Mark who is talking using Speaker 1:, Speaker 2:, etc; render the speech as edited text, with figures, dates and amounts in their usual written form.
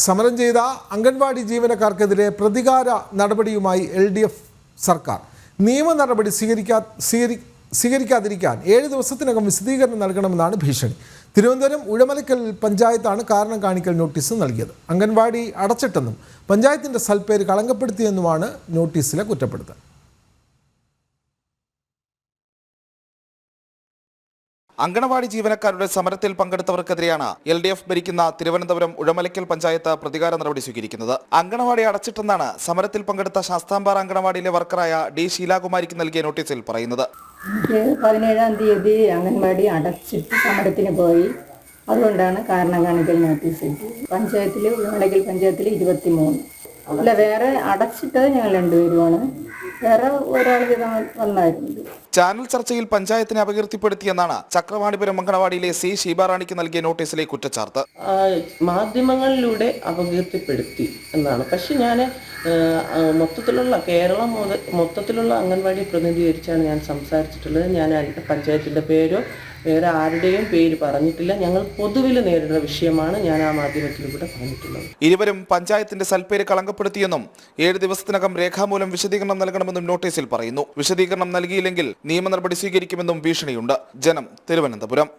Speaker 1: സമരം ചെയ്ത അംഗൻവാടി ജീവനക്കാർക്കെതിരെ പ്രതികാര നടപടിയുമായി LDF സർക്കാർ. നിയമ നടപടി സ്വീകരിക്കാതിരിക്കാൻ 7 ദിവസത്തിനകം വിശദീകരണം നൽകണമെന്നാണ് ഭീഷണി. തിരുവനന്തപുരം ഉഴമലക്കൽ പഞ്ചായത്താണ് കാരണം കാണിക്കൽ നോട്ടീസ് നൽകിയത്. അംഗൻവാടി അടച്ചിട്ടെന്നും പഞ്ചായത്തിൻ്റെ സൽപ്പേര് കളങ്കപ്പെടുത്തിയെന്നുമാണ് നോട്ടീസിലെ കുറ്റപ്പെടുത്തൽ.
Speaker 2: അംഗനവാടി ജീവനക്കാരുടെ സമരത്തിൽ പങ്കെടുത്തവർക്കെതിരെയാണ് LDF ഭരിക്കുന്ന തിരുവനന്തപുരം ഉഴമലക്കൽ പഞ്ചായത്ത് പ്രതികാര നടപടി സ്വീകരിക്കുന്നത്. അംഗനവാടി അടച്ചിട്ടെന്നാണ് സമരത്തിൽ പങ്കെടുത്ത ശാസ്താംപാറ അംഗനവാടിയിലെ വർക്കറായ D. ശീലാകുമാരിക്ക് നൽകിയ നോട്ടീസിൽ പറയുന്നത്.
Speaker 3: 17-ാം തീയതി അംഗൻവാടി അടച്ചിട്ട് സമരത്തിന് പോയി. അതുകൊണ്ടാണ് കാരണം കാണിക്കൽ നോട്ടീസ് കിട്ടിയത്. പഞ്ചായത്തിൽ ഉഴമലക്കൽ പഞ്ചായത്തിൽ 23. അല്ല, വേറെ അടച്ചിട്ടത് ഞങ്ങൾ 2 പേരുമാണ്. വേറെ ഒരാൾ വന്നായിരുന്നു.
Speaker 2: ചാനൽ ചർച്ചയിൽ പഞ്ചായത്തിനെ അപകീർത്തിപ്പെടുത്തിയെന്നാണ് ചക്രവാണിപുരം അംഗനവാടിയിലെ C. ഷീബാറാണിക്ക് നൽകിയ നോട്ടീസിലെ കുറ്റച്ചാർത്ത്.
Speaker 4: മാധ്യമങ്ങളിലൂടെ അപകീർത്തിപ്പെടുത്തി എന്നാണ്. പക്ഷെ ഞാൻ മൊത്തത്തിലുള്ള കേരളം മൊത്തത്തിലുള്ള അംഗൻവാടി പ്രതിനിധീകരിച്ചാണ് ഞാൻ സംസാരിച്ചിട്ടുള്ളത്. ഞാൻ പഞ്ചായത്തിൻ്റെ പേരോ വേറെ ആരുടെയും പേര് പറഞ്ഞിട്ടില്ല. ഞങ്ങൾ പൊതുവിൽ നേരിടുന്ന വിഷയമാണ് ഞാൻ ആ മാധ്യമത്തിലൂടെ പറഞ്ഞിട്ടുള്ളത്.
Speaker 2: ഇരുവരും പഞ്ചായത്തിന്റെ സൽപ്പേര് കളങ്കപ്പെടുത്തിയെന്നും 7 ദിവസത്തിനകം രേഖാമൂലം വിശദീകരണം നൽകണമെന്നും നോട്ടീസിൽ പറയുന്നു. വിശദീകരണം നൽകിയില്ലെങ്കിൽ നിയമ നടപടി സ്വീകരിക്കുമെന്നും ഭീഷണിയുണ്ട്. ജനം, തിരുവനന്തപുരം.